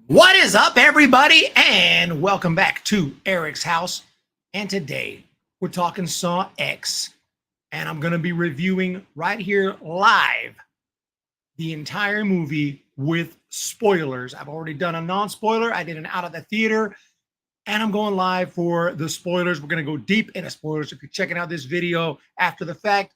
What is up, everybody? And welcome back to Eric's house. And today we're talking Saw X. And I'm going to be reviewing right here live the entire movie with spoilers. I've already done a non spoiler, I did an out of the theater, and I'm going live for the spoilers. We're going to go deep into spoilers. If you're checking out this video after the fact,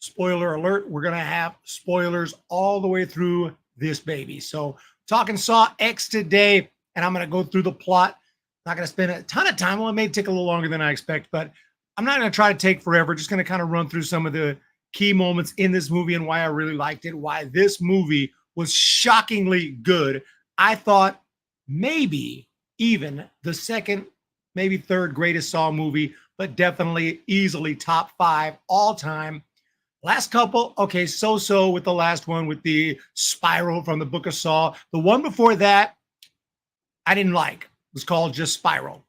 spoiler alert, we're going to have spoilers all the way through this baby. So, talking Saw X today, and I'm going to go through the plot. Not going to spend a ton of time. Well, it may take a little longer than I expect, but I'm not going to try to take forever. Just going to kind of run through some of the key moments in this movie and why I really liked it, why this movie was shockingly good. I thought maybe even the second, maybe third greatest Saw movie, but definitely easily top 5 all time. Last couple, okay, so with the last one with the spiral from the Book of Saw. The one before that, I didn't like. It was called just Spiral.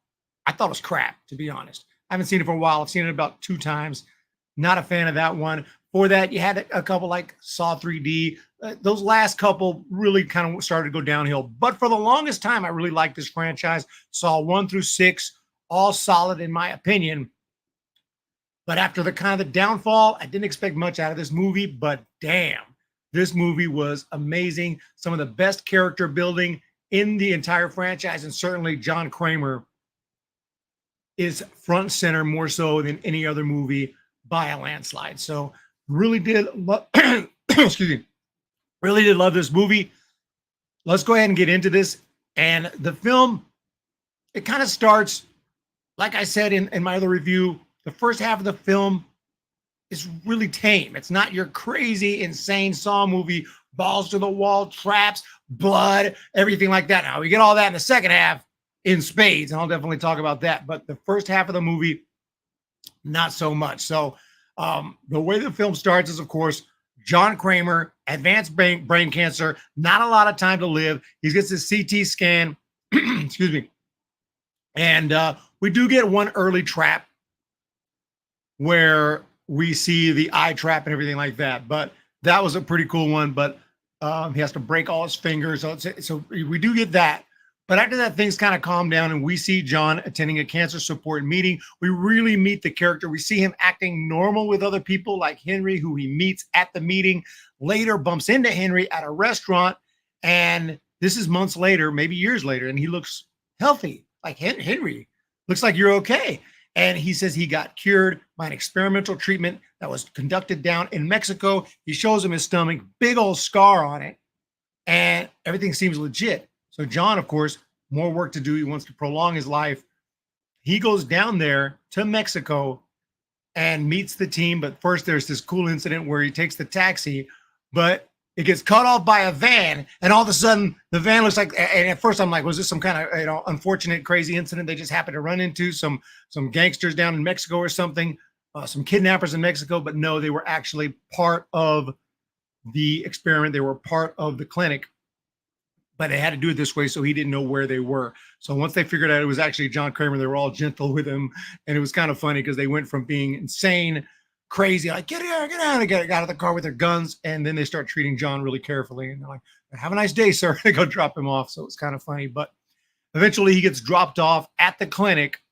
I thought it was crap, to be honest. I haven't seen it for a while. I've seen it about 2 times. Not a fan of that one. For that, you had a couple like Saw 3D. Those last couple really kind of started to go downhill. But for the longest time, I really liked this franchise. Saw 1 through 6, all solid in my opinion. But after the kind of the downfall, I didn't expect much out of this movie, but damn, this movie was amazing. Some of the best character building in the entire franchise, and certainly John Kramer is front and center more so than any other movie by a landslide. So really did love, excuse me, really did love this movie. Let's go ahead and get into this. And the film, it kind of starts, like I said in my other review, the first half of the film is really tame. It's not your crazy, insane Saw movie, balls to the wall, traps, blood, everything like that. Now, we get all that in the second half in spades, and I'll definitely talk about that. But the first half of the movie, not so much. So the way the film starts is, of course, John Kramer, advanced brain cancer, not a lot of time to live. He gets his CT scan, excuse me, and we do get one early trap where we see the eye trap and everything like that. But that was a pretty cool one. But he has to break all his fingers. So we do get that. But after that, things kind of calm down, and we see John attending a cancer support meeting. We really meet the character. We see him acting normal with other people, like Henry, who he meets at the meeting. Later, bumps into Henry at a restaurant, and this is months later, maybe years later, and he looks healthy. Like Henry, looks like you're okay. And he says he got cured by an experimental treatment that was conducted down in Mexico. He shows him his stomach, big old scar on it, and everything seems legit. So John, of course, more work to do. He wants to prolong his life. He goes down there to Mexico and meets the team. But first, there's this cool incident where he takes the taxi, but it gets cut off by a van, and all of a sudden the van looks like, and at first I'm like, was this some kind of unfortunate crazy incident they just happened to run into, some gangsters down in Mexico or something, some kidnappers in Mexico? But no, they were actually part of the experiment. They were part of the clinic, but they had to do it this way, so he didn't know where they were. So once they figured out it was actually John Kramer, they were all gentle with him, and it was kind of funny because they went from being insane, crazy, like get out, get out of the car with their guns, and then they start treating John really carefully, and they're like, "Have a nice day, sir." They go drop him off. So it's kind of funny, but eventually he gets dropped off at the clinic,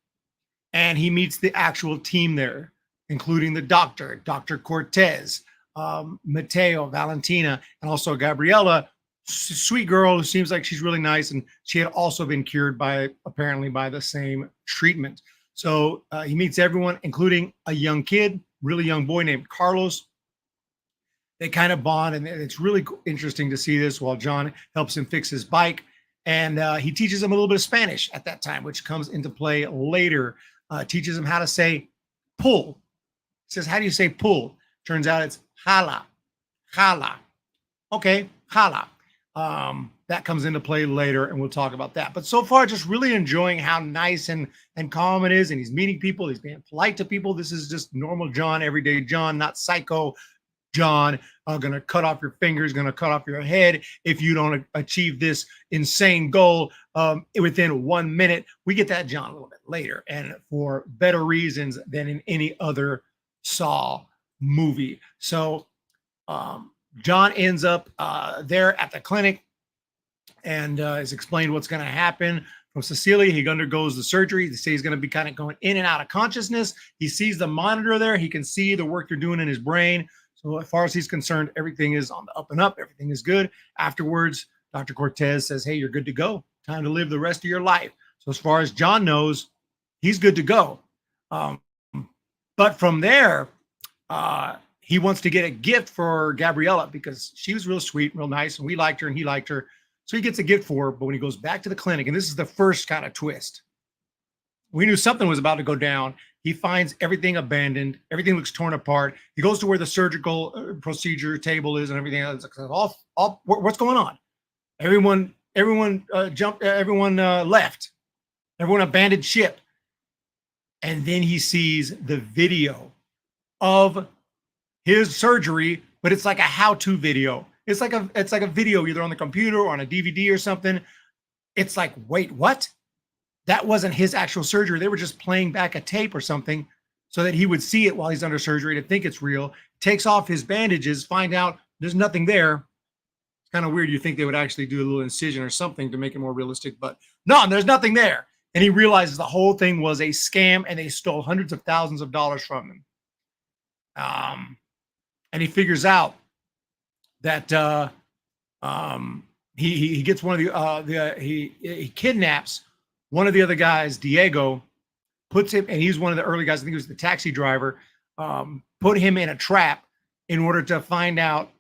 and he meets the actual team there, including the doctor, Dr. Cortez, Mateo, Valentina, and also Gabriella, sweet girl who seems like she's really nice, and she had also been cured apparently by the same treatment. So he meets everyone, including a young kid, really young boy named Carlos. They kind of bond, and it's really interesting to see this while John helps him fix his bike, and he teaches him a little bit of Spanish at that time, which comes into play later. Teaches him how to say pull. He says, "How do you say pull?" Turns out it's jala, jala. Okay, jala. That comes into play later, and we'll talk about that. But so far, just really enjoying how nice and calm it is. And he's meeting people. He's being polite to people. This is just normal John, everyday John, not psycho John. Going to cut off your fingers, going to cut off your head if you don't achieve this insane goal within 1 minute. We get that John a little bit later, and for better reasons than in any other Saw movie. So John ends up there at the clinic, and is explained what's going to happen. From Cecilia, he undergoes the surgery. They say he's going to be kind of going in and out of consciousness. He sees the monitor there. He can see the work they're doing in his brain. So as far as he's concerned, everything is on the up and up. Everything is good. Afterwards, Dr. Cortez says, hey, you're good to go. Time to live the rest of your life. So as far as John knows, he's good to go. But from there, he wants to get a gift for Gabriella because she was real sweet, real nice, and we liked her and he liked her. So he gets a gift for her. But when he goes back to the clinic, and this is the first kind of twist, we knew something was about to go down. He finds everything abandoned. Everything looks torn apart. He goes to where the surgical procedure table is and everything else. What's going on? Everyone jumped. Everyone left. Everyone abandoned ship. And then he sees the video of his surgery, but it's like a how-to video. It's like a video either on the computer or on a DVD or something. It's like, wait, what? That wasn't his actual surgery. They were just playing back a tape or something so that he would see it while he's under surgery to think it's real. Takes off his bandages, find out there's nothing there. It's kind of weird. You think they would actually do a little incision or something to make it more realistic, but no, there's nothing there. And he realizes the whole thing was a scam and they stole hundreds of thousands of dollars from him. And he figures out that he gets one of he kidnaps one of the other guys, Diego, puts him, and he's one of the early guys. I think he was the taxi driver. Put him in a trap in order to find out.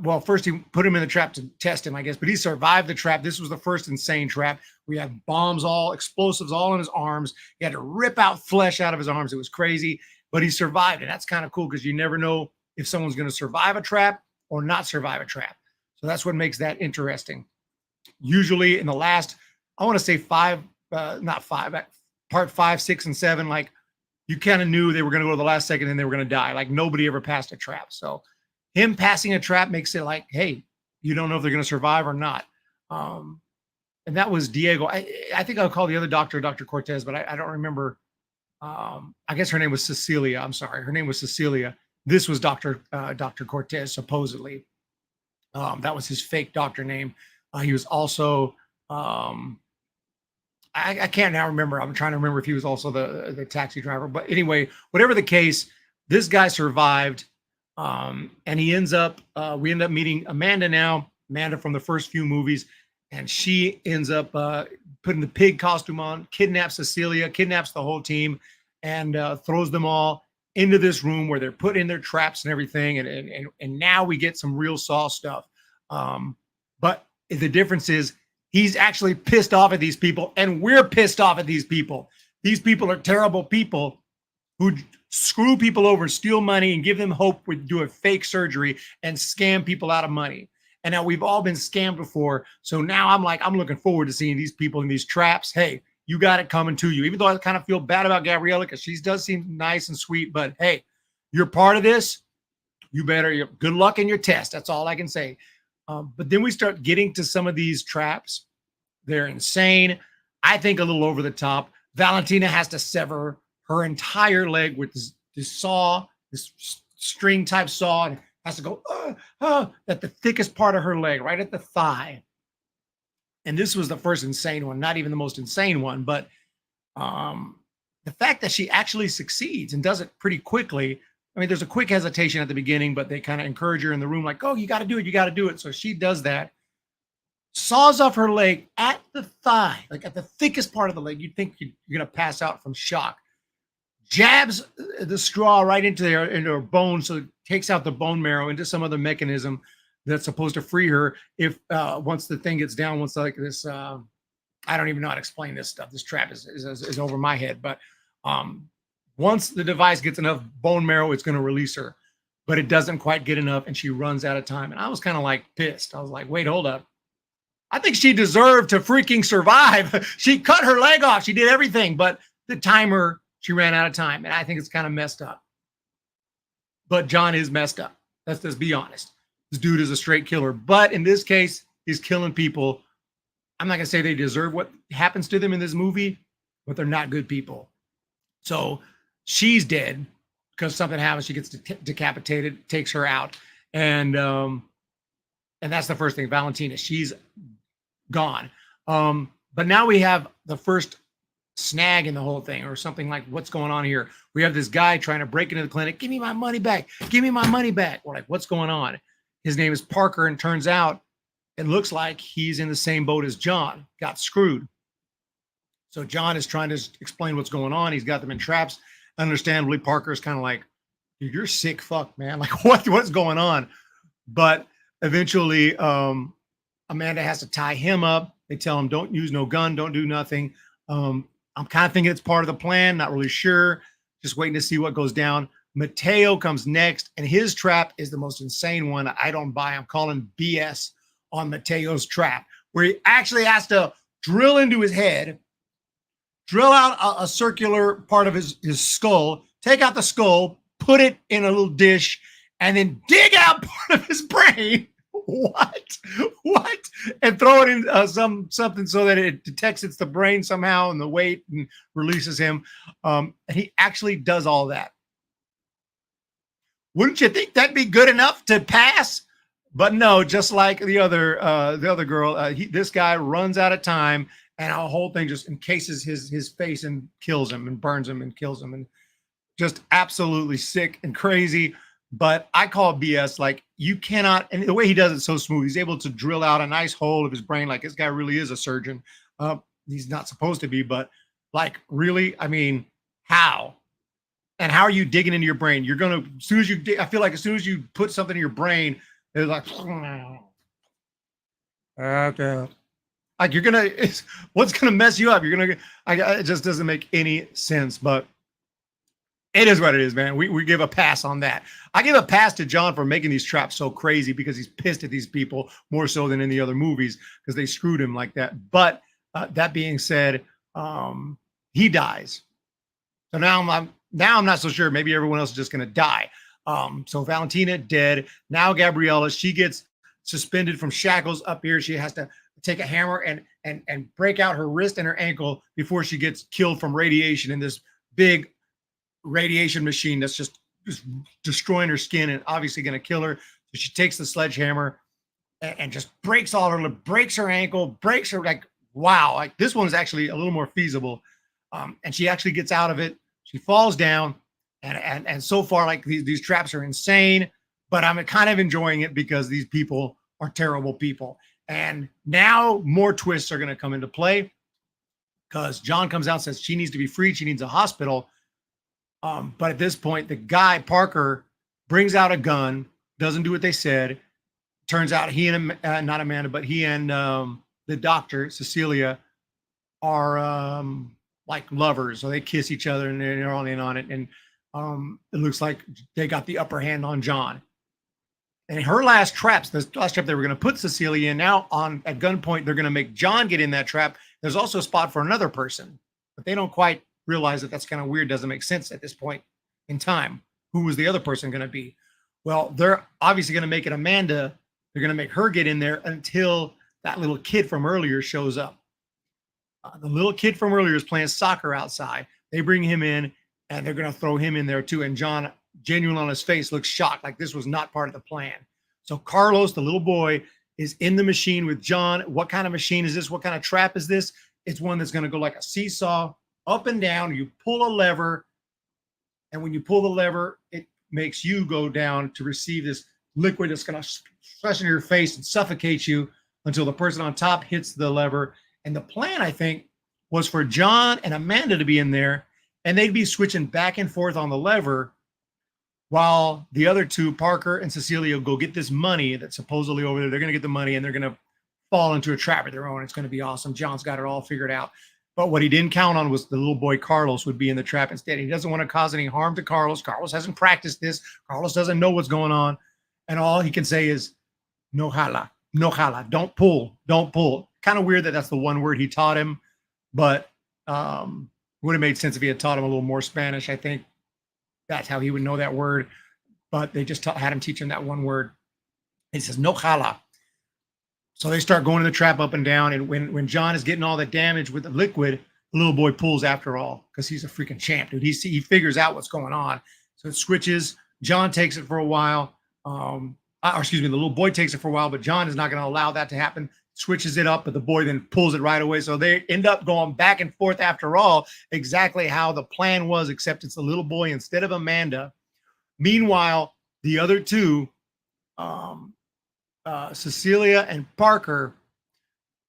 Well, first he put him in the trap to test him, I guess, but he survived the trap. This was the first insane trap. We had bombs, explosives all in his arms. He had to rip out flesh out of his arms. It was crazy, but he survived, and that's kind of cool because you never know if someone's going to survive a trap or not survive a trap. So that's what makes that interesting. Usually in the last, I want to say part 5, 6, and 7, like you kind of knew they were going to go to the last second and they were going to die. Like nobody ever passed a trap. So him passing a trap makes it like, hey, you don't know if they're going to survive or not. And that was Diego. I think I'll call the other doctor, Dr. Cortez, but I don't remember. I guess her name was Cecilia. I'm sorry. Her name was Cecilia. This was Dr. Cortez, supposedly. That was his fake doctor name. He was also, I can't now remember. I'm trying to remember if he was also the taxi driver. But anyway, whatever the case, this guy survived. And he ends up, we end up meeting Amanda now, Amanda from the first few movies. And she ends up putting the pig costume on, kidnaps Cecilia, kidnaps the whole team, and throws them all into this room where they're put in their traps and everything. And now we get some real Saw stuff. But the difference is he's actually pissed off at these people, and we're pissed off at these people. These people are terrible people who screw people over, steal money, and give them hope with do a fake surgery and scam people out of money. And now we've all been scammed before. So now I'm looking forward to seeing these people in these traps. Hey, you got it coming to you. Even though I kind of feel bad about Gabriella because she does seem nice and sweet, but hey, you're part of this. You better, good luck in your test. That's all I can say. But then we start getting to some of these traps. They're insane. I think a little over the top. Valentina has to sever her entire leg with this saw, this string type saw, and has to go at the thickest part of her leg, right at the thigh. And this was the first insane one, not even the most insane one, but the fact that she actually succeeds and does it pretty quickly. I mean, there's a quick hesitation at the beginning, but they kind of encourage her in the room like, oh, you got to do it. You got to do it. So she does that, saws off her leg at the thigh, like at the thickest part of the leg. You'd think you're going to pass out from shock. Jabs the straw right into her bone, so it takes out the bone marrow into some other mechanism that's supposed to free her if once the thing gets down, once like this, I don't even know how to explain this stuff. This trap is over my head, but once the device gets enough bone marrow, it's going to release her, but it doesn't quite get enough, and she runs out of time. And I was kind of like pissed. I was like, wait, hold up. I think she deserved to freaking survive. She cut her leg off. She did everything, but the timer, she ran out of time. And I think it's kind of messed up. But John is messed up. Let's just be honest. This dude is a straight killer. But in this case, he's killing people. I'm not going to say they deserve what happens to them in this movie, but they're not good people. So she's dead because something happens. She gets decapitated, takes her out. And that's the first thing. Valentina, she's gone. But now we have the first snag in the whole thing, or something like, what's going on here? We have this guy trying to break into the clinic. Give me my money back. Give me my money back. We're like, what's going on? His name is Parker, and turns out it looks like he's in the same boat as John, got screwed. So John is trying to explain what's going on. He's got them in traps. Understandably, Parker is kind of like, dude, you're sick fuck, man. Like, what's going on? But eventually, Amanda has to tie him up. They tell him, don't use no gun, don't do nothing. I'm kind of thinking it's part of the plan, not really sure. Just waiting to see what goes down. Mateo comes next, and his trap is the most insane one. I don't buy. I'm calling BS on Mateo's trap, where he actually has to drill into his head, drill out a circular part of his skull, take out the skull, put it in a little dish, and then dig out part of his brain. What? And throw it in something so that it detects it's the brain somehow and the weight, and releases him. And he actually does all that. Wouldn't you think that'd be good enough to pass? But no, just like the other girl, this guy runs out of time, and our whole thing just encases his face and kills him and burns him and kills him, and just absolutely sick and crazy. But I call BS. Like, you cannot, and the way he does it so smooth, he's able to drill out a nice hole of his brain. Like, this guy really is a surgeon. He's not supposed to be, but like, really, I mean, how? And how are you digging into your brain? You're gonna, as soon as you dig, I feel like as soon as you put something in your brain, it's like, okay. Like, you're gonna, what's gonna mess you up? You're gonna, it just doesn't make any sense. But it is what it is, man. We give a pass on that. I give a pass to John for making these traps so crazy, because he's pissed at these people more so than in the other movies, because they screwed him like that. But that being said, he dies. So now I'm not so sure. Maybe everyone else is just going to die. So Valentina dead. Now Gabriella, she gets suspended from shackles up here. She has to take a hammer and break out her wrist and her ankle before she gets killed from radiation in this big radiation machine that's just destroying her skin and obviously going to kill her. So she takes the sledgehammer and just breaks her ankle, breaks her, like, wow, like this one is actually a little more feasible. And she actually gets out of it. She falls down, and so far, like, these traps are insane, but I'm kind of enjoying it because these people are terrible people. And now more twists are going to come into play, because John comes out and says she needs to be freed. She needs a hospital. But at this point, the guy, Parker, brings out a gun, doesn't do what they said. Turns out he and, not Amanda, but he and the doctor, Cecilia, are like lovers. So they kiss each other, and they're all in on it. And it looks like they got the upper hand on John. And her last traps, the last trap they were going to put Cecilia in, now at gunpoint, they're going to make John get in that trap. There's also a spot for another person, but they don't quite realize that that's kind of weird. Doesn't make sense at this point in time. Who was the other person going to be? Well, they're obviously going to make it Amanda. They're going to make her get in there until that little kid from earlier shows up. The little kid from earlier is playing soccer outside. They bring him in, and they're going to throw him in there too. And John, genuine on his face, looks shocked, like this was not part of the plan. So Carlos, the little boy, is in the machine with John. What kind of machine is this? What kind of trap is this? It's one that's going to go like a seesaw, up and down. You pull a lever, and when you pull the lever, it makes you go down to receive this liquid that's going to flush into your face and suffocate you until the person on top hits the lever. And the plan, I think, was for John and Amanda to be in there, and they'd be switching back and forth on the lever while the other two, Parker and Cecilia, go get this money that's supposedly over there. They're going to get the money, and they're going to fall into a trap of their own. It's going to be awesome. John's got it all figured out. But what he didn't count on was the little boy Carlos would be in the trap instead. He doesn't want to cause any harm to Carlos. Carlos hasn't practiced this. Carlos doesn't know what's going on. And all he can say is, no jala, no jala. Don't pull, don't pull. Kind of weird that that's the one word he taught him. But would have made sense if he had taught him a little more Spanish. I think that's how he would know that word. But they just had him teach him that one word. He says, no jala. So they start going in the trap up and down. And when John is getting all the damage with the liquid, the little boy pulls after all, because he's a freaking champ, dude. He figures out what's going on. So it switches. John takes it for a while. Or excuse me, the little boy takes it for a while, but John is not going to allow that to happen. switches it up, but the boy then pulls it right away. So they end up going back and forth after all, exactly how the plan was, except it's a little boy instead of Amanda. Meanwhile, the other two, Cecilia and Parker,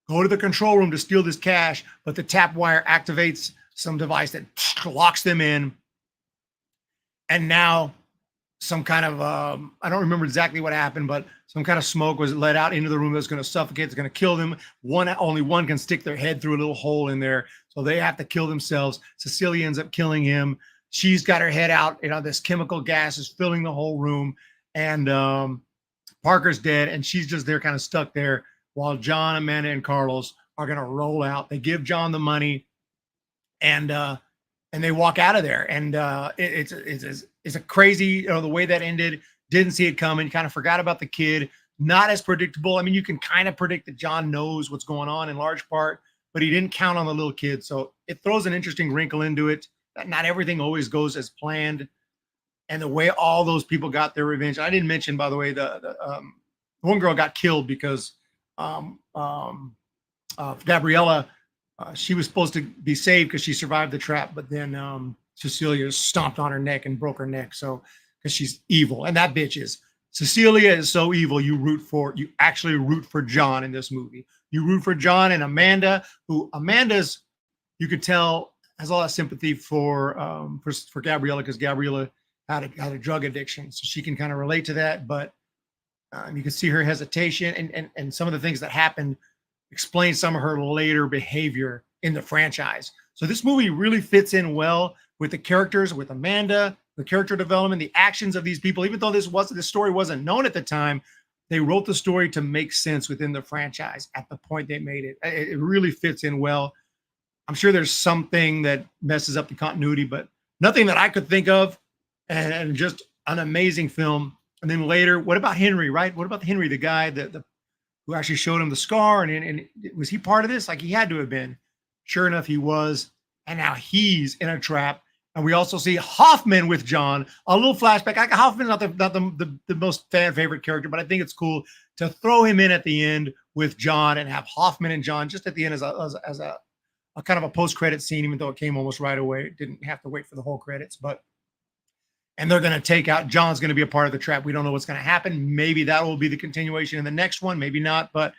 go to the control room to steal this cash, but the tap wire activates some device that locks them in. And now some kind of, I don't remember exactly what happened, but some kind of smoke was let out into the room that's going to suffocate. It's going to kill them. Only one can stick their head through a little hole in there. So they have to kill themselves. Cecilia ends up killing him. She's got her head out. This chemical gas is filling the whole room. And Parker's dead. And she's just there kind of stuck there while John, Amanda, and Carlos are going to roll out. They give John the money and they walk out of there. And it's a crazy, the way that ended. Didn't see it coming. Kind of forgot about the kid. Not as predictable. I mean, you can kind of predict that John knows what's going on in large part, but he didn't count on the little kid. So it throws an interesting wrinkle into it. That not everything always goes as planned. And the way all those people got their revenge. I didn't mention, by the way, the one girl got killed because Gabriella, she was supposed to be saved because she survived the trap, but then Cecilia stomped on her neck and broke her neck. So, because she's evil, and that bitch is. Cecilia is so evil. You actually root for John in this movie. You root for John and Amanda, Amanda's, you could tell, has a lot of sympathy for Gabriella, because Gabriella had a drug addiction, so she can kind of relate to that. But you can see her hesitation and some of the things that happened explain some of her later behavior in the franchise. So this movie really fits in well with the characters, with Amanda, the character development, the actions of these people. Even though this story wasn't known at the time, they wrote the story to make sense within the franchise at the point they made it. It really fits in well. I'm sure there's something that messes up the continuity, but nothing that I could think of. And just an amazing film. And then later, what about Henry, right? What about Henry, the guy who actually showed him the scar? And was he part of this? Like, he had to have been. Sure enough, he was. And now he's in a trap. And we also see Hoffman with John. A little flashback. Hoffman's not the most fan favorite character, but I think it's cool to throw him in at the end with John and have Hoffman and John just at the end as a kind of a post-credit scene, even though it came almost right away. Didn't have to wait for the whole credits, and they're going to take out, John's going to be a part of the trap. We don't know what's going to happen. Maybe that will be the continuation in the next one. Maybe not, but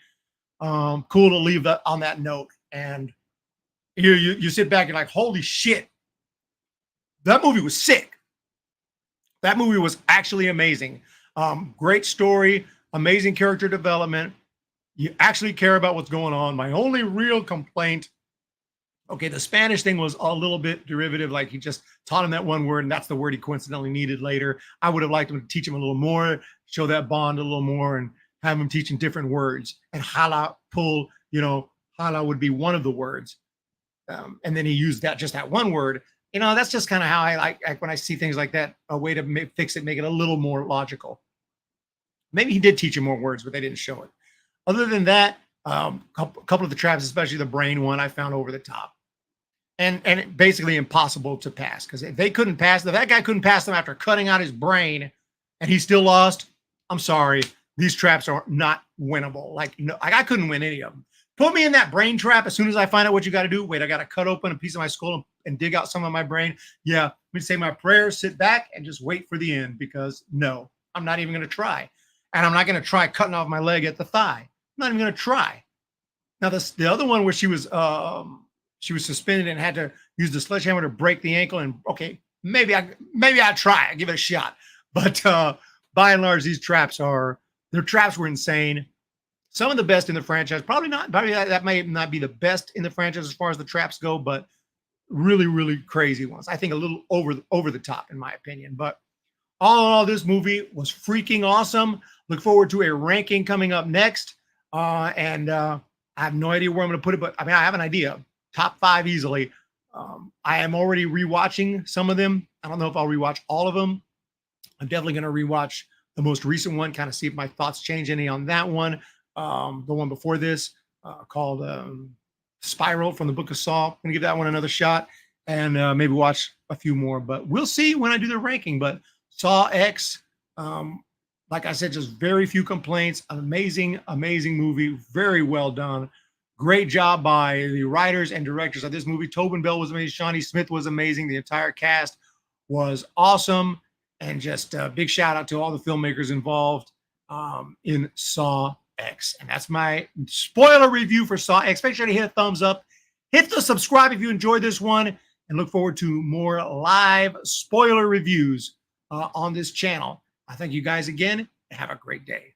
cool to leave that on that note. And you sit back and like, holy shit. That movie was sick. That movie was actually amazing. Great story, amazing character development. You actually care about what's going on. My only real complaint, okay, the Spanish thing was a little bit derivative. Like, he just taught him that one word, and that's the word he coincidentally needed later. I would have liked him to teach him a little more, show that bond a little more, and have him teaching different words. And hala would be one of the words. And then he used just that one word. That's just kind of how I like when I see things like that, a way to fix it, make it a little more logical. Maybe he did teach him more words, but they didn't show it. Other than that, couple of the traps, especially the brain one, I found over the top. And basically impossible to pass, because if that guy couldn't pass them after cutting out his brain and he still lost, I'm sorry. These traps are not winnable. I couldn't win any of them. Put me in that brain trap as soon as I find out what you got to do. Wait, I got to cut open a piece of my skull and dig out some of my brain. Yeah, let me say my prayers, sit back, and just wait for the end, because no, I'm not even going to try. And I'm not going to try cutting off my leg at the thigh. I'm not even going to try. Now, the other one where she was suspended and had to use the sledgehammer to break the ankle, and okay, maybe I'd try. I'd give it a shot. But by and large, their traps were insane. Some of the best in the franchise, probably not. Probably that may not be the best in the franchise as far as the traps go, but really, really crazy ones. I think a little over the top, in my opinion. But all in all, this movie was freaking awesome. Look forward to a ranking coming up next. And I have no idea where I'm going to put it, but I have an idea. Top 5 easily. I am already rewatching some of them. I don't know if I'll rewatch all of them. I'm definitely going to rewatch the most recent one, kind of see if my thoughts change any on that one. The one before this, called Spiral from the Book of Saw. I'm going to give that one another shot, and maybe watch a few more. But we'll see when I do the ranking. But Saw X, Like I said, just very few complaints. Amazing, amazing movie. Very well done. Great job by the writers and directors of this movie. Tobin Bell was amazing. Shawnee Smith was amazing. The entire cast was awesome. And just a big shout out to all the filmmakers involved in Saw X. And that's my spoiler review for Saw X. Make sure to hit a thumbs up. Hit the subscribe if you enjoyed this one. And look forward to more live spoiler reviews on this channel. I thank you guys again and have a great day.